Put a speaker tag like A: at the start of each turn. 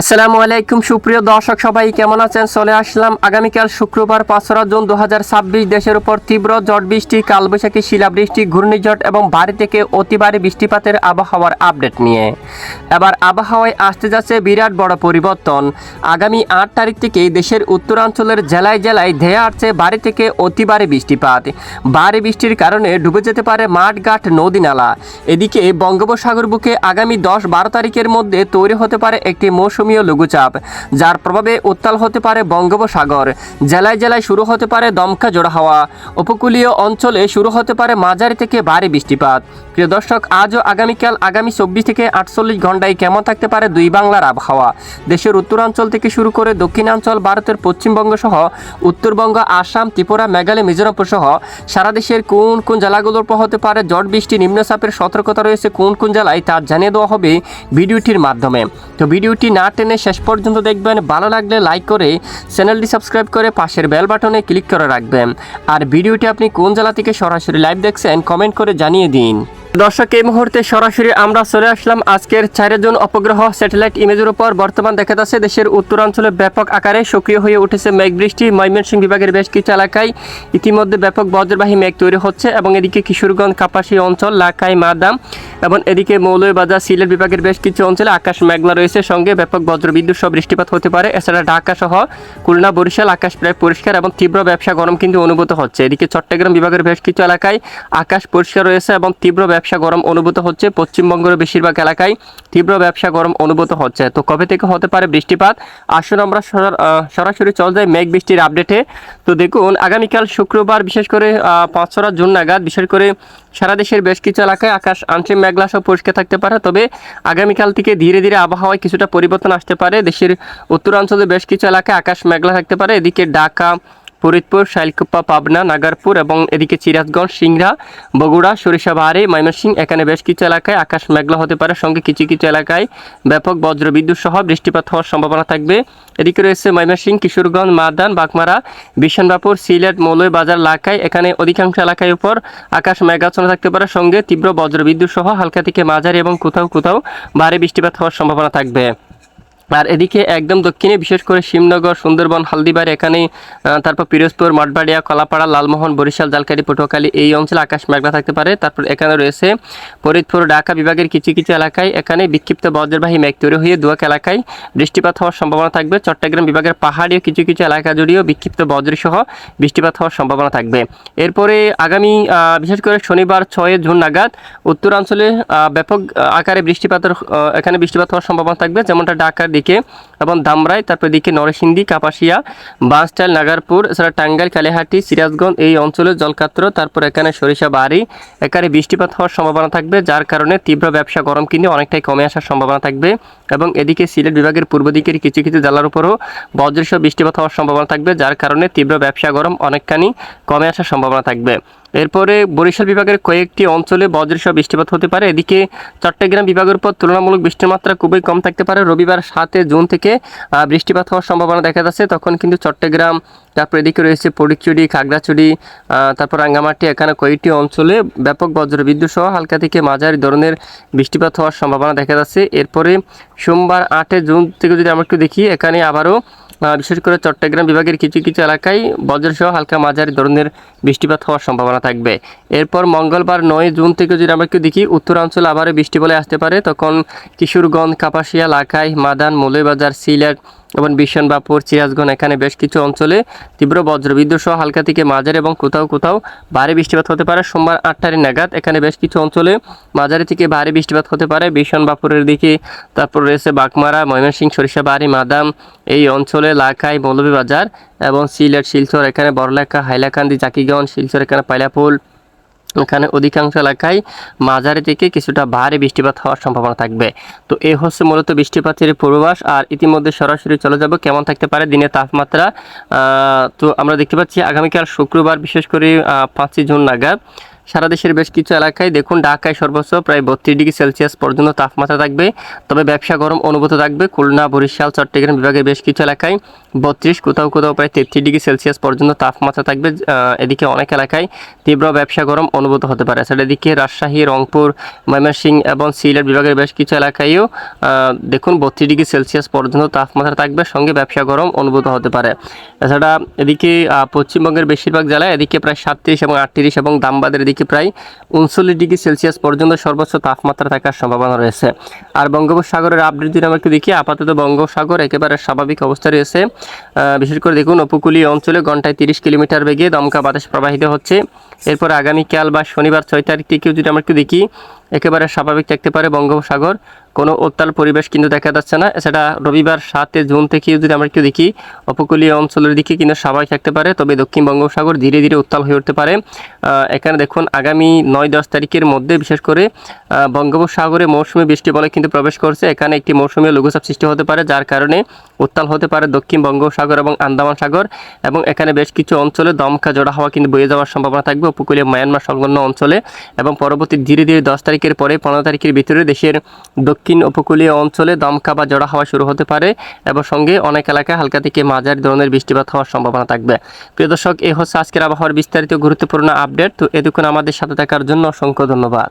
A: আসসালামু আলাইকুম সুপ্রিয় দর্শক সবাই কেমন আছেন? চলে আসলাম আগামীকাল শুক্রবার 5 জুন 2026 দেশের উপর তীব্র ঝড় বৃষ্টি, কালবৈশাখী, শিলাবৃষ্টি, ঘূর্ণিঝড় এবং ভারী থেকে অতি ভারী বৃষ্টিপাতের আবহাওয়ার আপডেট নিয়ে। এবার আবহাওয়ায় আসতে যাচ্ছে বিরাট বড় পরিবর্তন। আগামী 8 তারিখ থেকে দেশের উত্তরাঞ্চলের জেলায় জেলায় ধেয়ে আসছে ভারী থেকে অতি ভারী বৃষ্টিপাত। ভারী বৃষ্টির কারণে ডুবে যেতে পারে মাঠঘাট, নদী নালা। এদিকে বঙ্গোপসাগর বুকে আগামী 10-12 তারিখের মধ্যে তৈরি হতে পারে একটি মৌসুমীয় লঘুচাপ, যার প্রভাবে উত্তাল হতে পারে বঙ্গোপসাগর। জেলায় জেলায় শুরু হতে পারে দমকা ঝোড়ো হাওয়া। উপকূলীয় অঞ্চলে শুরু হতে পারে মাঝারি থেকে ভারী বৃষ্টিপাত। প্রিয় দর্শক, আজও আগামীকাল আগামী 24 থেকে 48 ঘন্টায় কেমন থাকতে পারে দুই বাংলার আবহাওয়া? দেশের উত্তরাঞ্চল থেকে শুরু করে দক্ষিণাঞ্চল, ভারতের পশ্চিমবঙ্গ সহ উত্তরবঙ্গ, আসাম, ত্রিপুরা, মেঘালয়, মিজোরাম সহ সারা দেশের কোন কোন জেলাগুলোর উপর হতে পারে ঝড় বৃষ্টি, নিম্নচাপের সতর্কতা রয়েছে কোন কোন জেলায়, তা জানিয়ে দেওয়া হবে ভিডিওটির মাধ্যমে। তো ভিডিওটি না টেনে শেষ পর্যন্ত দেখবেন। ভালো লাগলে লাইক করে চ্যানেলটি সাবস্ক্রাইব করে পাশের বেল বাটনে ক্লিক করে রাখবেন। আর ভিডিওটি আপনি কোন জেলা থেকে সরাসরি লাইভ দেখছেন কমেন্ট করে জানিয়ে দিন। দর্শক, এই মুহূর্তে সরাসরি আমরা চলে আসলাম আজকের 4 জুন উপগ্রহ স্যাটেলাইট ইমেজের উপর। বর্তমান দেখা যাচ্ছে দেশের উত্তরাঞ্চলে ব্যাপক আকারে সক্রিয় হয়ে উঠেছে মেঘ বৃষ্টি। ময়মনসিংহ বিভাগের বেশ কিছু এলাকায় ইতিমধ্যে ব্যাপক বজ্রবাহী মেঘ তৈরি হচ্ছে এবং এদিকে কিশোরগঞ্জ, কাপাসিয়া অঞ্চল, লাখাই, মাদাম এবং এদিকে মৌলভীবাজার, সিলেট বিভাগের বেশ কিছু অঞ্চলে আকাশ মেঘলা রয়েছে, সঙ্গে ব্যাপক বজ্রবিদ্যুৎ সহ বৃষ্টিপাত হতে পারে। এছাড়া ঢাকা সহ খুলনা, বরিশাল আকাশ প্রায় পরিষ্কার এবং তীব্র ব্যবসা গরম কিন্তু অনুভূত হচ্ছে। এদিকে চট্টগ্রাম বিভাগের বেশ কিছু এলাকায় আকাশ পরিষ্কার রয়েছে এবং তীব্র ব্যবসা গরম অনুভূত হচ্ছে। পশ্চিমবঙ্গের বেশিরভাগ এলাকায় তীব্র ব্যবসা গরম অনুভূত হচ্ছে। তো কবে থেকে হতে পারে বৃষ্টিপাত? আসুন আমরা সরাসরি চলে যাই মেঘ বৃষ্টির আপডেটে। তো দেখুন, আগামীকাল শুক্রবার বিশেষ করে 5 জুন নাগাদ বিশেষ করে সারা দেশের বেশ কিছু এলাকায় আকাশ আংশিক মেঘলা সহ পরিষ্কার থাকতে পারে। তবে আগামীকাল থেকে ধীরে ধীরে আবহাওয়ায় কিছুটা পরিবর্তন আসতে পারে। দেশের উত্তরাঞ্চলে বেশ কিছু এলাকায় আকাশ মেঘলা থাকতে পারে। এদিকে ঢাকা, ফরিদপুর, শাইলকুপা, পাবনা, নাগারপুর এবং এদিকে সিরাজগঞ্জ, সিংড়া, বগুড়া, সরিষাবাড়ি, ময়মনসিংহ এখানে বেশ কিছু এলাকায় আকাশ মেঘলা হতে পারে, সঙ্গে কিছু কিছু এলাকায় ব্যাপক বজ্রবিদ্যুৎ সহ বৃষ্টিপাত হওয়ার সম্ভাবনা থাকবে। এদিকে রয়েছে ময়মনসিংহ, কিশোরগঞ্জ, মাদান, বাগমারা, বিশনবাপুর, সিলেট, মৌলভীবাজার, লাখাই এখানে অধিকাংশ এলাকায় উপর আকাশ মেঘাচ্ছন্ন থাকতে পারে, সঙ্গে তীব্র বজ্রবিদ্যুৎ সহ হালকা থেকে মাঝারি এবং কোথাও কোথাও ভারী বৃষ্টিপাত হওয়ার সম্ভাবনা থাকবে। আর এদিকে একদম দক্ষিণে বিশেষ করে শিবনগর, সুন্দরবন, হালদিবাড়ি এখানে, তারপর পিরোজপুর, মঠবাড়িয়া, কলাপাড়া, লালমোহন, বরিশাল, জালকাঠি, পটুয়াখালী এই অঞ্চলে আকাশ মেঘলা থাকতে পারে। তারপর এখানে রয়েছে ফরিদপুর, ঢাকা বিভাগের কিছু কিছু এলাকায় এখানে বিক্ষিপ্ত বজ্রবাহী মেঘ তৈরি হয়ে দুয়াক এলাকায় বৃষ্টিপাত হওয়ার সম্ভাবনা থাকবে। চট্টগ্রাম বিভাগের পাহাড়ি কিছু কিছু এলাকা জুড়েও বিক্ষিপ্ত বজ্রসহ বৃষ্টিপাত হওয়ার সম্ভাবনা থাকবে। এরপরে আগামী বিশেষ করে শনিবার 6 জুন নাগাদ উত্তরাঞ্চলে ব্যাপক আকারে বৃষ্টিপাতের এখানে বৃষ্টিপাত হওয়ার সম্ভাবনা থাকবে, যেমনটা ঢাকার দিকে এবং ধামরাই, তারপর দিকে নরসিংদী, কাপাসিয়া, বাঁশটাইল, নাগারপুর, এছাড়া টাঙ্গাইল, কালিহাটি, সিরাজগঞ্জ এই অঞ্চলের জলকাত্র, তারপর এখানে সরিষাবাড়ি এখানে বৃষ্টিপাত হওয়ার সম্ভাবনা থাকবে, যার কারণে তীব্র ব্যবসা গরম কিন্তু অনেকটাই কমে আসার সম্ভাবনা থাকবে। এবং এদিকে সিলেট বিভাগের পূর্ব দিকের কিছু কিছু জেলার উপরও বজ্রসহ বৃষ্টিপাত হওয়ার সম্ভাবনা থাকবে, যার কারণে তীব্র ব্যবসা গরম অনেকখানি কমে আসার সম্ভাবনা থাকবে। এরপরে বরিশাল বিভাগের কয়েকটি অঞ্চলে বজ্রসহ বৃষ্টিপাত হতে পারে। এদিকে চট্টগ্রাম বিভাগের উপর তুলনামূলক বৃষ্টির মাত্রা খুবই কম থাকতে পারে। রবিবার 7 জুন থেকে বৃষ্টিপাত হওয়ার সম্ভাবনা দেখা যাচ্ছে। তখন কিন্তু চট্টগ্রাম, তারপর এদিকে রয়েছে ফটিকছড়ি, খাগড়াছড়ি, তারপর রাঙ্গামাটি এখানে কয়েকটি অঞ্চলে ব্যাপক বজ্রবিদ্যুৎ সহ হালকা থেকে মাঝারি ধরনের বৃষ্টিপাত হওয়ার সম্ভাবনা দেখা যাচ্ছে। এরপরে সোমবার 8 জুন থেকে যদি আমরা একটু দেখি, এখানে আবারও বিশেষ করে চট্টগ্রাম বিভাগের কিছু কিছু এলাকায় বজ্রসহ হালকা মাঝারি ধরনের বৃষ্টিপাত হওয়ার সম্ভাবনা থাকবে। এরপর মঙ্গলবার 9 জুন থেকে যদি আমরা একটু দেখি, উত্তরাঞ্চলে আবারও বৃষ্টি বলে আসতে পারে। তখন কিশোরগঞ্জ, কাপাসিয়া, লাখাই, মাদান, মৌলভীবাজার, সিলেট এবং বিশনবাপুর, সিরাজগঞ্জ এখানে বেশ কিছু অঞ্চলে তীব্র বজ্রবিদ্যুৎ সহ হালকা থেকে মাঝারি এবং কোথাও কোথাও ভারী বৃষ্টিপাত হতে পারে। সোমবার 8 তারিখ নাগাদ এখানে বেশ কিছু অঞ্চলে মাঝারি থেকে ভারী বৃষ্টিপাত হতে পারে। বিশনবাপুরের দিকে, তারপর রয়েছে বাগমারা, ময়মনসিংহ, সরিষাবাড়ি, মাদাম এই অঞ্চলে, লাখাই, মৌলভীবাজার এবং সিলেট, শিলচর এখানে বড়লেখা, হাইলাকান্দি, জাকিগঞ্জ, শিলচর এখানে পাইলাপুল এখানে অধিকাংশ এলাকায় মাঝারি থেকে কিছুটা ভারী বৃষ্টিপাত হওয়ার সম্ভাবনা থাকবে। তো এই হচ্ছে মূলত বৃষ্টিপাতের পূর্বাভাস। আর ইতিমধ্যে সরাসরি চলে যাব কেমন থাকতে পারে দিনের তাপমাত্রা। তো আমরা দেখতে পাচ্ছি আগামীকাল শুক্রবার বিশেষ করে 5 জুন নাগাদ সারা দেশের বেশ কিছু এলাকায় দেখুন ঢাকায় সর্বোচ্চ প্রায় 32 ডিগ্রি সেলসিয়াস পর্যন্ত তাপমাত্রা থাকবে, তবে ব্যবসা গরম অনুভূত থাকবে। খুলনা, বরিশাল, চট্টগ্রাম বিভাগের বেশ কিছু এলাকায় 32, কোথাও কোথাও প্রায় 33 ডিগ্রি সেলসিয়াস পর্যন্ত তাপমাত্রা থাকবে। এদিকে অনেক এলাকায় তীব্র ব্যবসা গরম অনুভূত হতে পারে। এছাড়া এদিকে রাজশাহী, রংপুর, ময়মনসিংহ এবং সিলেট বিভাগের বেশ কিছু এলাকায়ও দেখুন 32 ডিগ্রি সেলসিয়াস পর্যন্ত তাপমাত্রা থাকবে, সঙ্গে ব্যবসা গরম অনুভূত হতে পারে। এছাড়া এদিকে পশ্চিমবঙ্গের বেশিরভাগ জেলায় এদিকে প্রায় 37 এবং 38 এবং দামবাদের এদিকে প্রায় 39 ডিগ্রি সেলসিয়াস পর্যন্ত সর্বোচ্চ তাপমাত্রা থাকার সম্ভাবনা রয়েছে। আর বঙ্গোপসাগরের আপডেট যদি আমরা একটু দেখি, আপাতত বঙ্গোপসাগর একেবারে স্বাভাবিক অবস্থা রয়েছে। বিশেষ করে দেখুন উপকূলীয় অঞ্চলে ঘন্টায় 30 কিলোমিটার বেগে দমকা বাতাস প্রবাহিত হচ্ছে। এরপর আগামীকাল বা শনিবার 6 তারিখ থেকেও যদি আমরা একটু দেখি, একেবারে স্বাভাবিক থাকতে পারে বঙ্গোপসাগর, কোনো উত্তাল পরিবেশ কিন্তু দেখা যাচ্ছে না। এছাড়া রবিবার 7 জুন থেকে যদি আমরা একটু দেখি, উপকূলীয় অঞ্চলের দিকে কিন্তু স্বাভাবিক থাকতে পারে, তবে দক্ষিণ বঙ্গোপসাগর ধীরে ধীরে উত্তাল হয়ে উঠতে পারে। এখানে দেখুন আগামী 9-10 তারিখের মধ্যে বিশেষ করে বঙ্গোপসাগরে মৌসুমী বৃষ্টি বলে কিন্তু প্রবেশ করছে। এখানে একটি মৌসুমী লঘুচাপ সৃষ্টি হতে পারে, যার কারণে উত্তাল হতে পারে দক্ষিণ বঙ্গোপসাগর এবং আন্দামান সাগর, এবং এখানে বেশ কিছু অঞ্চলে দমকা জোড়া হাওয়া কিন্তু বয়ে যাওয়ার সম্ভাবনা থাকবে উপকূলীয় মায়ানমার সংলগ্ন অঞ্চলে। এবং পরবর্তী ধীরে ধীরে 10 তারিখের পরে 15 তারিখের ভিতরে দেশের দক্ষিণ উপকূলীয় অঞ্চলে দমকা বা জোড়া হাওয়া শুরু হতে পারে, এবং সঙ্গে অনেক এলাকায় হালকা থেকে মাঝারি ধরনের বৃষ্টিপাত হওয়ার সম্ভাবনা থাকবে। প্রিয় দর্শক, এই হচ্ছে আজকের আবহাওয়ার বিস্তারিত গুরুত্বপূর্ণ আপডেট। তো এতক্ষণ আমাদের সাথে থাকার জন্য অসংখ্য ধন্যবাদ।